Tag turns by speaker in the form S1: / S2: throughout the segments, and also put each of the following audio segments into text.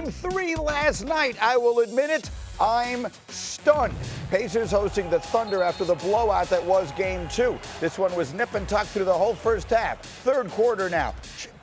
S1: Game 3 last night. I will admit it, I'm stunned. Pacers hosting the Thunder after the blowout that was Game 2. This one was nip and tuck through the whole first half. Third quarter now.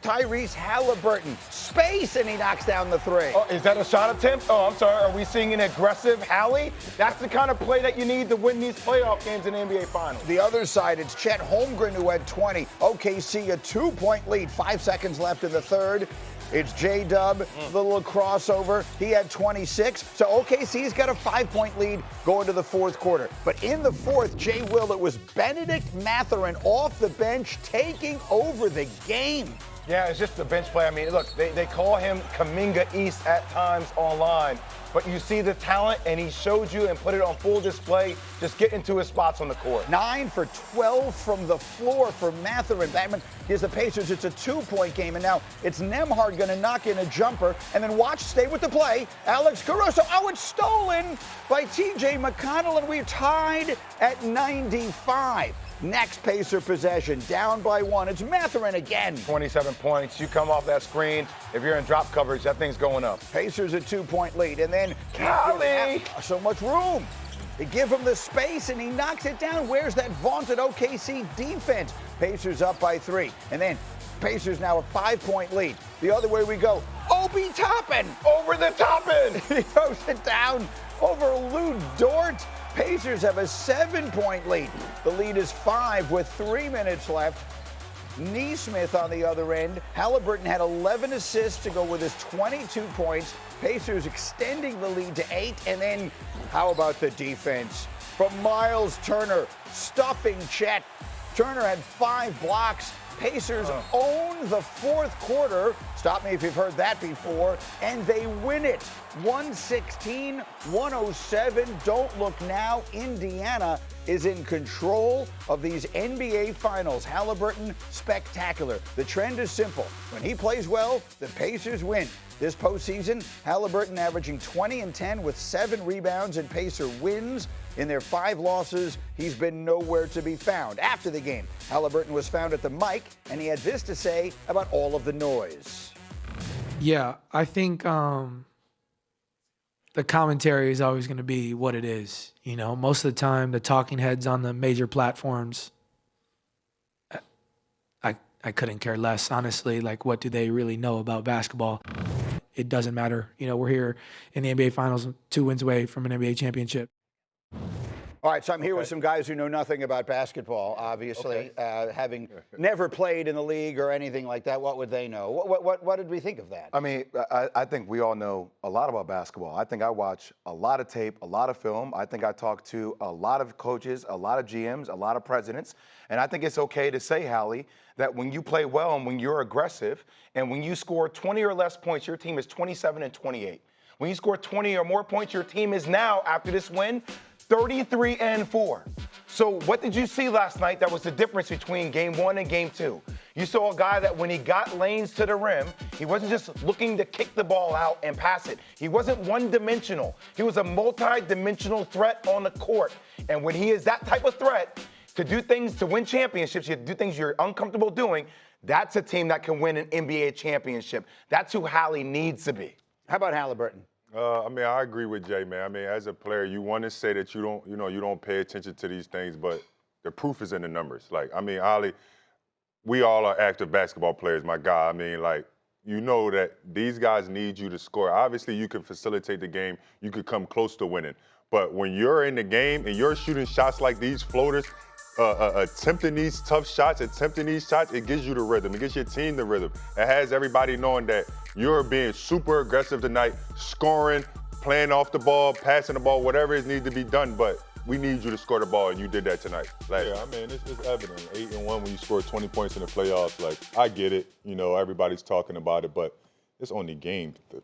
S1: Tyrese Haliburton, space, and he knocks down the three.
S2: Oh, is that a shot attempt? Oh, I'm sorry. Are we seeing an aggressive Hallie? That's the kind of play that you need to win these playoff games in the NBA Finals.
S1: The other side, it's Chet Holmgren who had 20. OKC a 2-point lead. 5 seconds left in the third. It's J-Dub, the little crossover. He had 26. So OKC's got a 5-point lead going to the fourth quarter. But in the fourth, JWill, it was Benedict Mathurin off the bench taking over the game.
S2: Yeah, it's just the bench play. I mean, look, they call him Kaminga East at times online, but you see the talent, and he showed you and put it on full display, just getting to his spots on the court.
S1: 9 for 12 from the floor for Mathurin. That gives the Pacers, it's a 2-point game, and now it's Nembhard going to knock in a jumper, and then watch, stay with the play, Alex Caruso. Oh, it's stolen by TJ McConnell, and we're tied at 95. Next Pacer possession, down by 1. It's Mathurin again.
S2: 27 points. You come off that screen. If you're in drop coverage, that thing's going up.
S1: Pacers a 2-point lead, and then
S2: Golly!
S1: So much room. They give him the space, and he knocks it down. Where's that vaunted OKC defense? Pacers up by 3, and then Pacers now a 5-point lead. The other way we go. Obi Toppin!
S2: Over the Toppin!
S1: He throws it down over Lou Dort. Pacers have a 7-point lead. The lead is 5 with 3 minutes left. Neesmith on the other end. Haliburton had 11 assists to go with his 22 points. Pacers extending the lead to 8. And then how about the defense? From Miles Turner, stuffing Chet. Turner had 5 blocks. Pacers own the fourth quarter. Stop me if you've heard that before. And they win it. 116-107. Don't look now. Indiana is in control of these NBA Finals. Haliburton, spectacular. The trend is simple. When he plays well, the Pacers win. This postseason, Haliburton averaging 20 and 10 with 7 rebounds, and Pacer wins. In their 5 losses, he's been nowhere to be found. After the game, Haliburton was found at the mic, and he had this to say about all of the noise.
S3: Yeah, I think the commentary is always going to be what it is. You know, most of the time, the talking heads on the major platforms, I couldn't care less, honestly. Like, what do they really know about basketball? It doesn't matter. You know, we're here in the NBA Finals, 2 wins away from an NBA championship.
S1: All right, so I'm here with some guys who know nothing about basketball, obviously, having never played in the league or anything like that. What would they know? What did we think of that?
S4: I mean, I think we all know a lot about basketball. I think I watch a lot of tape, a lot of film. I think I talk to a lot of coaches, a lot of GMs, a lot of presidents. And I think it's okay to say, Hallie, that when you play well and when you're aggressive and when you score 20 or less points, your team is 27 and 28. When you score 20 or more points, your team is now, after this win, 33 and 4. So what did you see last night that was the difference between game 1 and game 2? You saw a guy that when he got lanes to the rim, he wasn't just looking to kick the ball out and pass it. He wasn't one-dimensional. He was a multi-dimensional threat on the court. And when he is that type of threat, to do things, to win championships, you have to do things you're uncomfortable doing, that's a team that can win an NBA championship. That's who Hallie needs to be.
S1: How about Haliburton?
S5: I mean, I agree with Jay, man. I mean, as a player, you want to say that you don't pay attention to these things, but the proof is in the numbers. Like, I mean, Ollie, we all are active basketball players, my guy. I mean, like, you know that these guys need you to score. Obviously, you can facilitate the game. You could come close to winning. But when you're in the game and you're shooting shots like these floaters, attempting these tough shots, it gives you the rhythm. It gives your team the rhythm. It has everybody knowing that you're being super aggressive tonight, scoring, playing off the ball, passing the ball, whatever it needs to be done. But we need you to score the ball, and you did that tonight. Like, yeah, I mean, it's evident. 8-1 when you score 20 points in the playoffs. Like, I get it. You know, everybody's talking about it, but it's only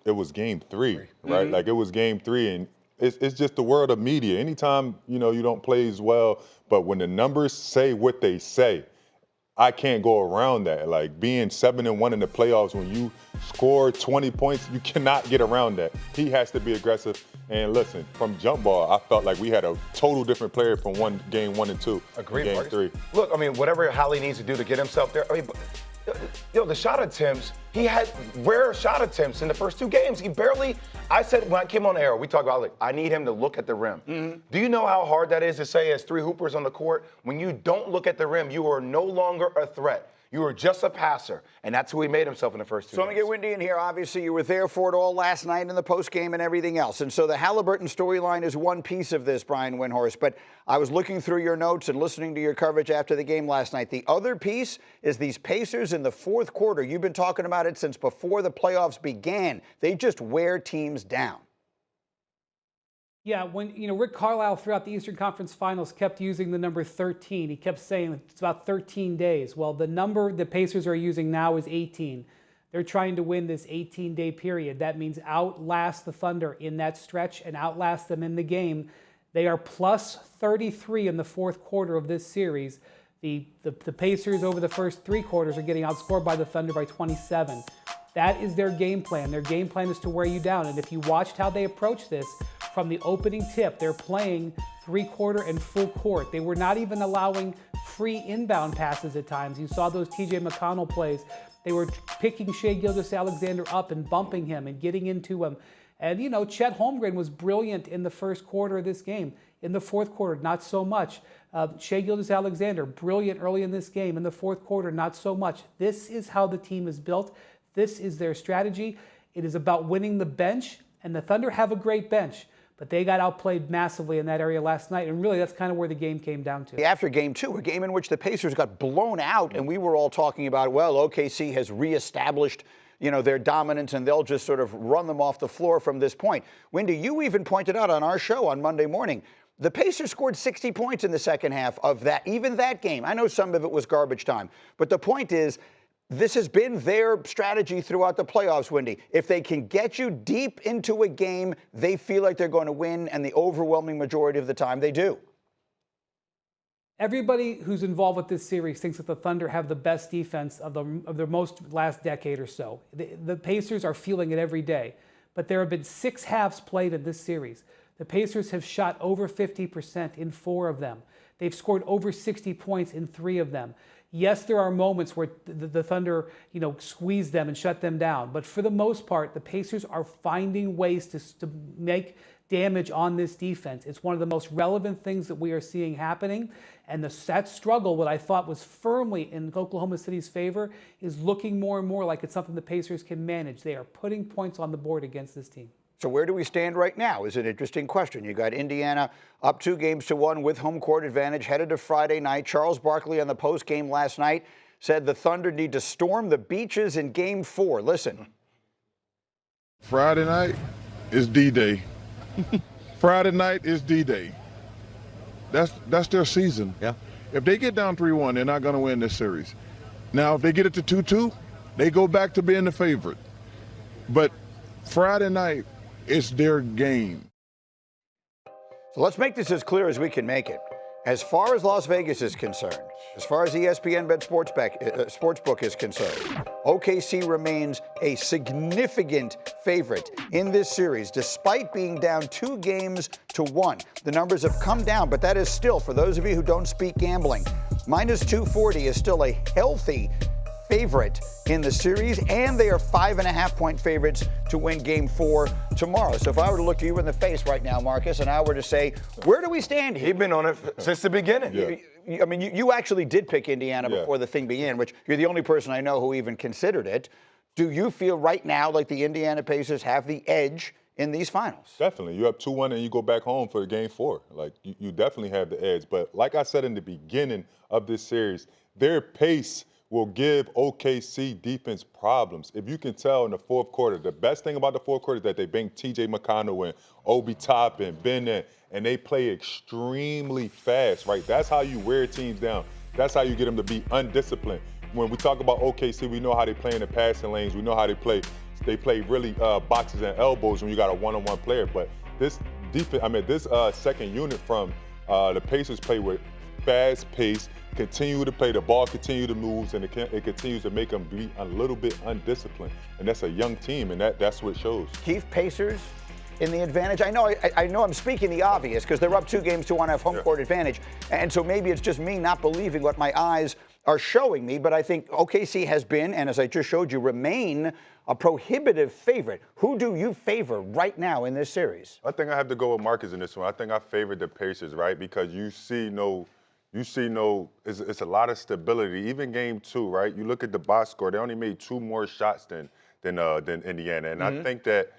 S5: it was game 3, right? Mm-hmm. Like, it was game 3, and it's just the world of media. Anytime, you know, you don't play as well, but when the numbers say what they say, I can't go around that. Like, being 7-1 in the playoffs, when you score 20 points, you cannot get around that. He has to be aggressive. And listen, from jump ball, I felt like we had a total different player from game 1 and 2.
S2: Agreed,
S5: game
S2: Marcus.
S5: 3.
S2: Look, I mean, whatever Hallie needs to do to get himself there. I mean, the shot attempts, he had rare shot attempts in the first 2 games. He barely, I said when I came on air, we talked about, like, I need him to look at the rim. Do you know how hard that is to say as 3 hoopers on the court? When you don't look at the rim, you are no longer a threat. You were just a passer, and that's who he made himself in the first 2
S1: So
S2: games.
S1: I'm going to get Windy in here. Obviously, you were there for it all last night in the postgame and everything else. And so the Haliburton storyline is one piece of this, Brian Windhorst. But I was looking through your notes and listening to your coverage after the game last night. The other piece is these Pacers in the fourth quarter. You've been talking about it since before the playoffs began. They just wear teams down.
S6: Yeah, when Rick Carlisle throughout the Eastern Conference Finals kept using the number 13. He kept saying it's about 13 days. Well, the number the Pacers are using now is 18. They're trying to win this 18-day period. That means outlast the Thunder in that stretch and outlast them in the game. They are plus 33 in the fourth quarter of this series. The Pacers over the first 3 quarters are getting outscored by the Thunder by 27. That is their game plan. Their game plan is to wear you down. And if you watched how they approach this, from the opening tip, they're playing 3-quarter and full court. They were not even allowing free inbound passes at times. You saw those TJ McConnell plays. They were picking Shai Gilgeous-Alexander up and bumping him and getting into him. And, Chet Holmgren was brilliant in the first quarter of this game. In the fourth quarter, not so much. Shai Gilgeous-Alexander, brilliant early in this game. In the fourth quarter, not so much. This is how the team is built. This is their strategy. It is about winning the bench, and the Thunder have a great bench. But they got outplayed massively in that area last night, and really that's kind of where the game came down to.
S1: After game 2, a game in which the Pacers got blown out, and we were all talking about, well, OKC has reestablished, their dominance, and they'll just sort of run them off the floor from this point. Windy, you even pointed out on our show on Monday morning, the Pacers scored 60 points in the second half of that game. I know some of it was garbage time, but the point is, this has been their strategy throughout the playoffs, Windy. If they can get you deep into a game, they feel like they're going to win, and the overwhelming majority of the time they do.
S6: Everybody who's involved with this series thinks that the Thunder have the best defense of their most last decade or so. The Pacers are feeling it every day, but there have been 6 halves played in this series. The Pacers have shot over 50% in 4 of them. They've scored over 60 points in 3 of them. Yes, there are moments where the Thunder, squeeze them and shut them down. But for the most part, the Pacers are finding ways to make damage on this defense. It's one of the most relevant things that we are seeing happening. And that struggle, what I thought was firmly in Oklahoma City's favor, is looking more and more like it's something the Pacers can manage. They are putting points on the board against this team.
S1: So where do we stand right now is an interesting question. You got Indiana up 2-1 with home court advantage headed to Friday night. Charles Barkley on the post game last night said the Thunder need to storm the beaches in Game 4. Listen.
S7: Friday night is D-Day. Friday night is D-Day. That's their season.
S8: Yeah.
S7: If they get down 3-1, they're not going to win this series. Now, if they get it to 2-2, they go back to being the favorite. But Friday night, it's their game.
S1: So let's make this as clear as we can make it. As far as Las Vegas is concerned, as far as ESPN Bet Sportsbook is concerned, OKC remains a significant favorite in this series, despite being down 2-1. The numbers have come down, but that is still, for those of you who don't speak gambling, minus 240 is still a healthy favorite in the series, and they are 5.5-point favorites to win Game 4 tomorrow. So if I were to look you in the face right now, Marcus, and I were to say, where do we stand here?
S2: He's been on it since the beginning.
S5: Yeah.
S1: I mean, you actually did pick Indiana before the thing began, which you're the only person I know who even considered it. Do you feel right now like the Indiana Pacers have the edge in these finals?
S5: Definitely. You're up 2-1 and you go back home for Game 4. Like, you definitely have the edge. But like I said in the beginning of this series, their pace will give OKC defense problems. If you can tell in the fourth quarter, the best thing about the fourth quarter is that they bring TJ McConnell in, Obi Toppin, Ben in, and they play extremely fast, right? That's how you wear teams down. That's how you get them to be undisciplined. When we talk about OKC, we know how they play in the passing lanes. We know how they play. They play really boxes and elbows when you got a one-on-one player. But this defense, this second unit from the Pacers play with fast pace, continue to play, the ball continue to move, and it continues to make them be a little bit undisciplined. And that's a young team, and that's what shows.
S1: Keith, Pacers in the advantage. I know I'm speaking the obvious because they're up 2-1, have home court advantage. And so maybe it's just me not believing what my eyes are showing me, but I think OKC has been, and as I just showed you, remain a prohibitive favorite. Who do you favor right now in this series?
S5: I think I have to go with Marcus in this one. I think I favored the Pacers, right? Because it's a lot of stability. Even game 2, right? You look at the box score; they only made 2 more shots than Indiana, and I think that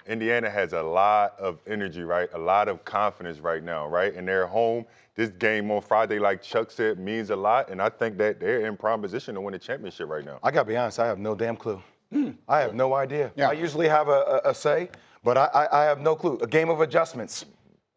S5: Indiana has a lot of energy, right? A lot of confidence right now, right? And they're home. This game on Friday, like Chuck said, means a lot, and I think that they're in prime position to win the championship right now.
S4: I gotta be honest, I have no damn clue. I have no idea.
S1: Yeah.
S4: I usually have a say, but I have no clue. A game of adjustments.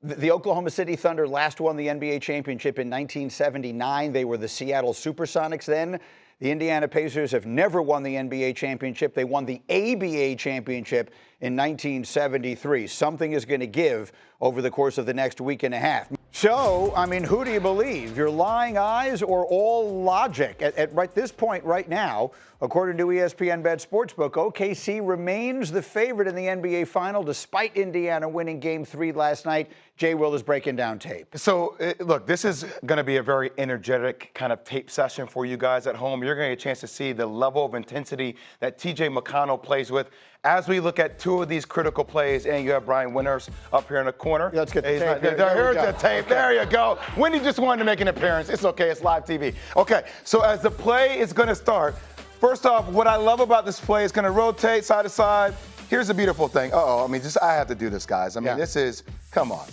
S1: The Oklahoma City Thunder last won the NBA championship in 1979. They were the Seattle Supersonics then. The Indiana Pacers have never won the NBA championship. They won the ABA championship in 1973. Something is going to give over the course of the next week and a half. So, I mean, who do you believe? Your lying eyes or all logic? At right this point right now, according to ESPN Bet Sportsbook, OKC remains the favorite in the NBA final despite Indiana winning Game 3 last night. JWill is breaking down tape.
S4: So, look, this is going to be a very energetic kind of tape session for you guys at home. You're going to get a chance to see the level of intensity that TJ McConnell plays with as we look at 2 of these critical plays. And you have Brian Windhorst up here in the corner.
S1: Let's get the tape.
S4: Here's the tape. There you go. Wendy just wanted to make an appearance. It's okay. It's live TV. Okay, so as the play is going to start, first off, what I love about this play is going to rotate side to side. Here's the beautiful thing. I mean, I have to do this, guys. I mean, This is, come on.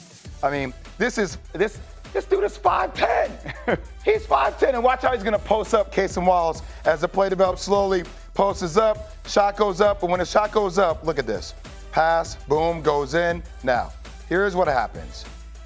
S4: I mean, this dude is 5'10". He's 5'10", and watch how he's going to post up Casey Wallace as the play develops slowly. Post is up, shot goes up, and when the shot goes up, look at this. Pass, boom, goes in. Now, here's what happens.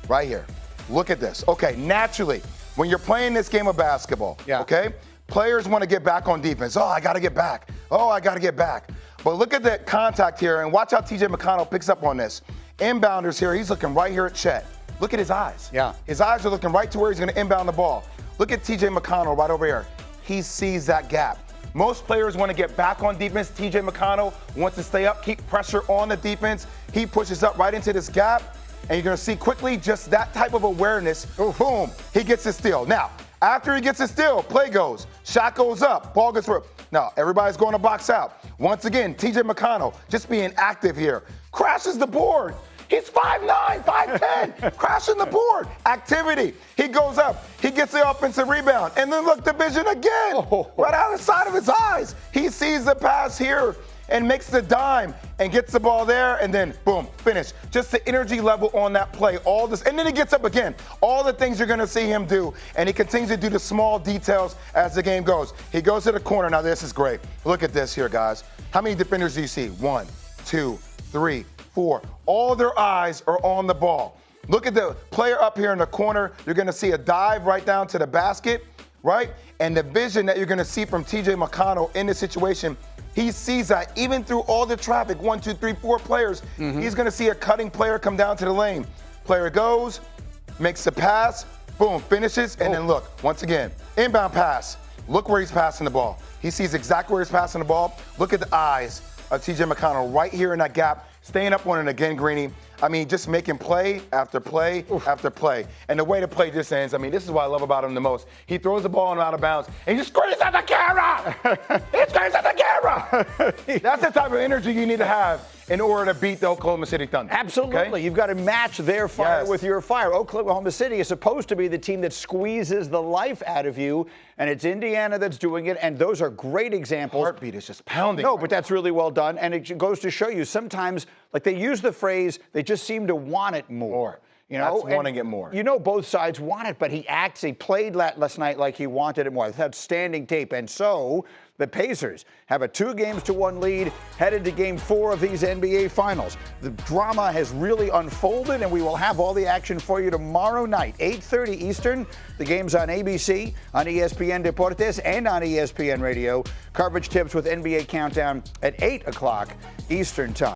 S4: Right here. Look at this. Okay, naturally, when you're playing this game of basketball, okay, players want to get back on defense. Oh, I got to get back. Oh, I got to get back. But look at the contact here, and watch how TJ McConnell picks up on this. Inbounders here, he's looking right here at Chet. Look at his eyes.
S1: Yeah.
S4: His eyes are looking right to where he's going to inbound the ball. Look at TJ McConnell right over here. He sees that gap. Most players want to get back on defense. TJ McConnell wants to stay up, keep pressure on the defense. He pushes up right into this gap, and you're going to see quickly just that type of awareness. Boom, he gets his steal. Now, after he gets his steal, play goes, shot goes up, ball gets through. Now, everybody's going to box out. Once again, TJ McConnell just being active here. Crashes the board. He's 5'9", 5'10", crashing the board. Activity. He goes up. He gets the offensive rebound. And then look, the vision again. Right out of the side of his eyes. He sees the pass here and makes the dime and gets the ball there, and then boom, finish. Just the energy level on that play, all this, and then he gets up again. All the things you're gonna see him do, and he continues to do the small details as the game goes. He goes to the corner. Now this is great. Look at this here, guys. How many defenders do you see? 1, 2, 3, 4. All their eyes are on the ball. Look at the player up here in the corner. You're gonna see a dive right down to the basket, right? And the vision that you're gonna see from TJ McConnell in this situation, he sees that even through all the traffic, 1, 2, 3, 4 players, he's gonna see a cutting player come down to the lane. Player goes, makes the pass, boom, finishes, and then look, once again, inbound pass. Look where he's passing the ball. He sees exactly where he's passing the ball. Look at the eyes of TJ McConnell right here in that gap, staying up on it again, Greeny. I mean, just making play after play after play. And the way the play just ends, I mean, this is what I love about him the most. He throws the ball out of bounds, and he just screams at the camera! He screams at the camera! That's the type of energy you need to have in order to beat the Oklahoma City Thunder.
S1: Absolutely.
S4: Okay?
S1: You've got to match their fire with your fire. Oklahoma City is supposed to be the team that squeezes the life out of you, and it's Indiana that's doing it, and those are great examples.
S4: Heartbeat is just pounding.
S1: No, but that's really well done, and it goes to show you sometimes, like they use the phrase, they just seem to want it more. You know,
S4: that's wanting it more.
S1: You know, both sides want it, but he played last night like he wanted it more. That's outstanding tape. And so the Pacers have a 2-1 lead headed to Game 4 of these NBA Finals. The drama has really unfolded, and we will have all the action for you tomorrow night, 8:30 Eastern. The game's on ABC, on ESPN Deportes, and on ESPN Radio. Coverage tips with NBA Countdown at 8 o'clock Eastern Time.